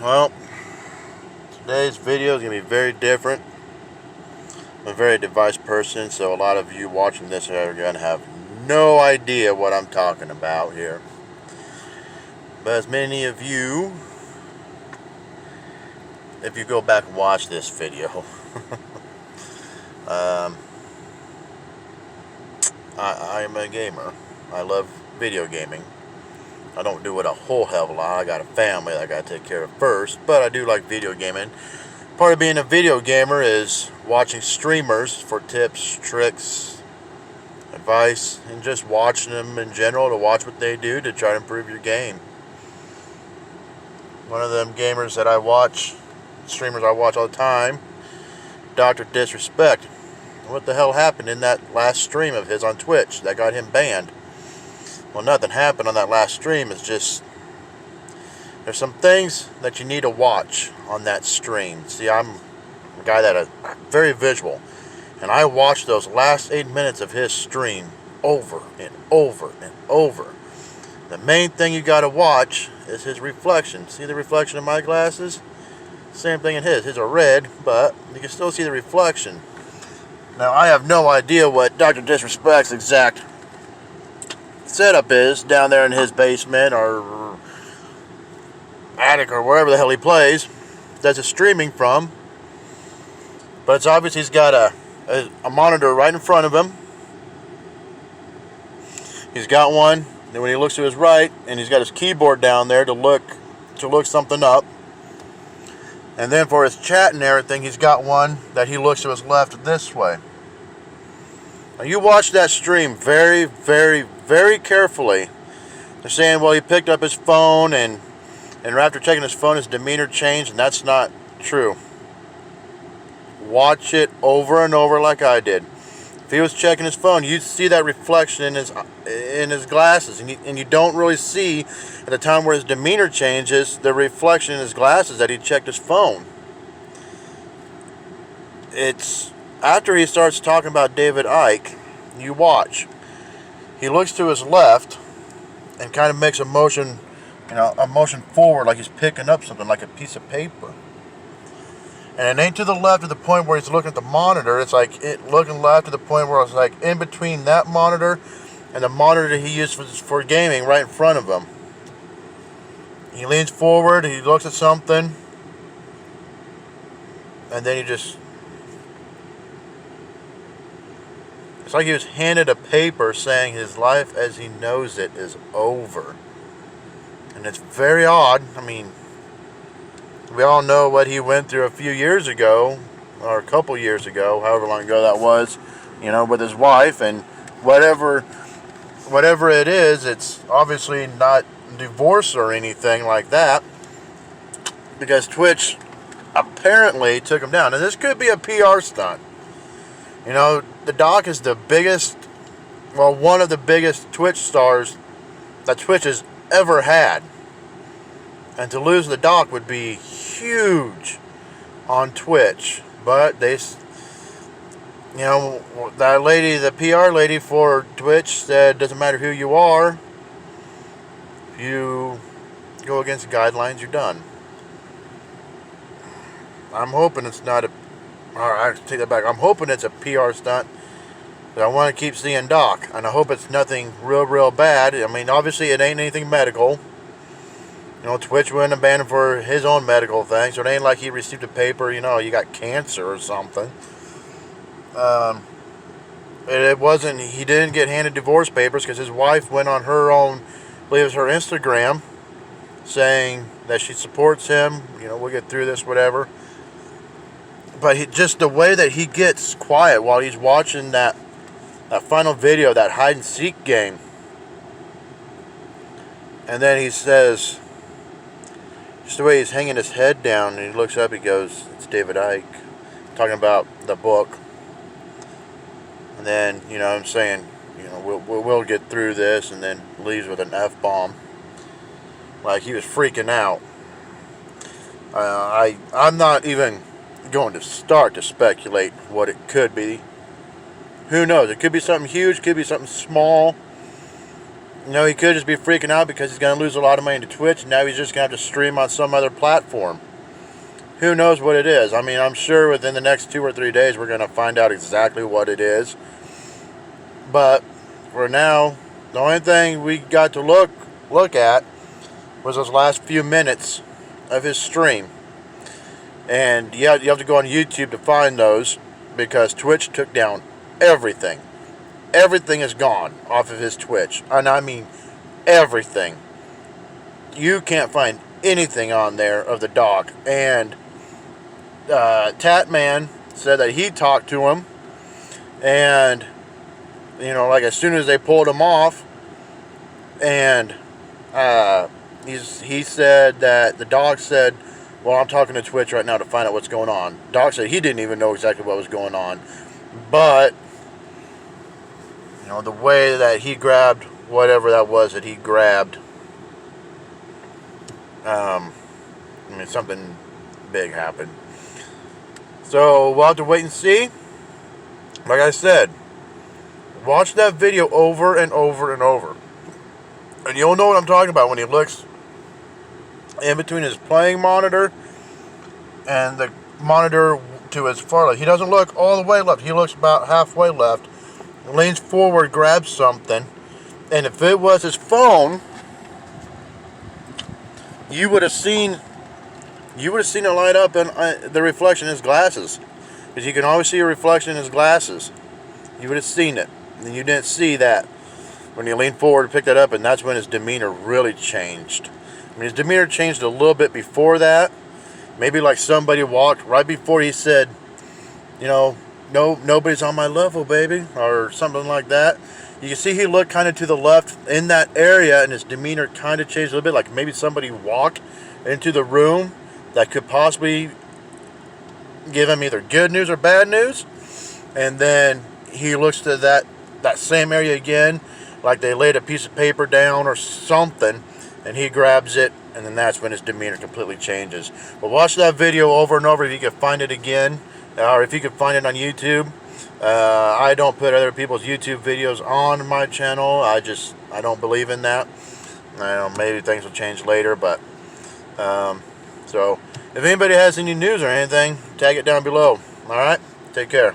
Well, today's video is going to be very different. I'm a very device person, so a lot of you watching this are going to have no idea what I'm talking about here. But as many of you, if you go back and watch this video, I am a gamer. I love video gaming. I don't do it a whole hell of a lot. I got a family that I got to take care of first, but I do like video gaming. Part of being a video gamer is watching streamers for tips, tricks, advice, and just watching them in general to watch what they do to try to improve your game. One of them gamers that I watch, streamers I watch all the time, Dr. Disrespect. What the hell happened in that last stream of his on Twitch that got him banned? Well, nothing happened on that last stream. It's just there's some things that you need to watch on that stream. See, I'm a guy that is very visual, and I watched those last 8 minutes of his stream over and over and over. The main thing you got to watch is his reflection. See the reflection in my glasses? Same thing in his. His are red, but you can still see the reflection. Now, I have no idea what Dr. Disrespect's exact setup is down there in his basement or attic or wherever the hell he plays that's his streaming from, but it's obvious he's got a monitor right in front of him. He's got one, then when he looks to his right, and he's got his keyboard down there to look something up, and then for his chat and everything he's got one that he looks to his left this way. Now you watch that stream very, very, very carefully. They're saying, well, he picked up his phone and after checking his phone his demeanor changed, and that's not true. Watch it over and over like I did. If he was checking his phone, you'd see that reflection in his glasses, and you don't really see at the time where his demeanor changes the reflection in his glasses that he checked his phone. It's after he starts talking about David Icke, you watch. He looks to his left and kind of makes a motion forward like he's picking up something, like a piece of paper. And it ain't to the left to the point where he's looking at the monitor. It's like looking left to the point where it's like in between that monitor and the monitor he used for gaming right in front of him. He leans forward, he looks at something, and then it's like he was handed a paper saying his life as he knows it is over. And it's very odd. I mean, we all know what he went through a few years ago, or a couple years ago, however long ago that was, with his wife, and whatever it is, it's obviously not divorce or anything like that, because Twitch apparently took him down. And this could be a PR stunt. The Doc is one of the biggest Twitch stars that Twitch has ever had. And to lose the Doc would be huge on Twitch. But that lady, the PR lady for Twitch, said, doesn't matter who you are, if you go against the guidelines, you're done. I'm hoping it's not I take that back. I'm hoping it's a PR stunt. But I want to keep seeing Doc. And I hope it's nothing real bad. I mean, obviously it ain't anything medical. Twitch wouldn't ban him for his own medical thing. So it ain't like he received a paper, you got cancer or something. He didn't get handed divorce papers because his wife went on her own, I believe it was her Instagram, saying that she supports him. We'll get through this, whatever. But just the way that he gets quiet while he's watching that final video, that hide and seek game. And then he says, just the way he's hanging his head down, and he looks up, he goes, it's David Icke, talking about the book. And then, I'm saying, we'll get through this, and then leaves with an F-bomb. Like he was freaking out. I'm not even going to start to speculate what it could be. Who knows? It could be something huge, could be something small. You know, he could just be freaking out because he's going to lose a lot of money to Twitch, and now he's just going to have to stream on some other platform. Who knows what it is? I mean, I'm sure within the next 2 or 3 days we're going to find out exactly what it is. But for now, the only thing we got to look at was those last few minutes of his stream. And you have to go on YouTube to find those, because Twitch took down everything. Everything is gone off of his Twitch. And I mean everything. You can't find anything on there of the dog. And Tatman said that he talked to him. And, you know, like as soon as they pulled him off, and he said that the dog said, well, I'm talking to Twitch right now to find out what's going on. Dog said he didn't even know exactly what was going on. But, you know, the way that he grabbed whatever that was that he grabbed, I mean, something big happened. So, we'll have to wait and see. Like I said, watch that video over and over and over. And you'll know what I'm talking about when he looks in between his playing monitor and the monitor to his far left. He doesn't look all the way left. He looks about halfway left. Leans forward, grabs something. And if it was his phone, you would have seen it light up in the reflection in his glasses. Because you can always see a reflection in his glasses. You would have seen it. And you didn't see that when he leaned forward to pick that up, and that's when his demeanor really changed. I mean, his demeanor changed a little bit before that. Maybe like somebody walked right before he said, you know, no, nobody's on my level, baby, or something like that. You can see he looked kind of to the left in that area, and his demeanor kind of changed a little bit, like maybe somebody walked into the room that could possibly give him either good news or bad news. And then he looks to that same area again, like they laid a piece of paper down or something, and he grabs it, and then that's when his demeanor completely changes. But watch that video over and over if you can find it again, or if you can find it on YouTube. I don't put other people's YouTube videos on my channel. I don't believe in that. I don't know, maybe things will change later, but so if anybody has any news or anything, tag it down below. Alright? Take care.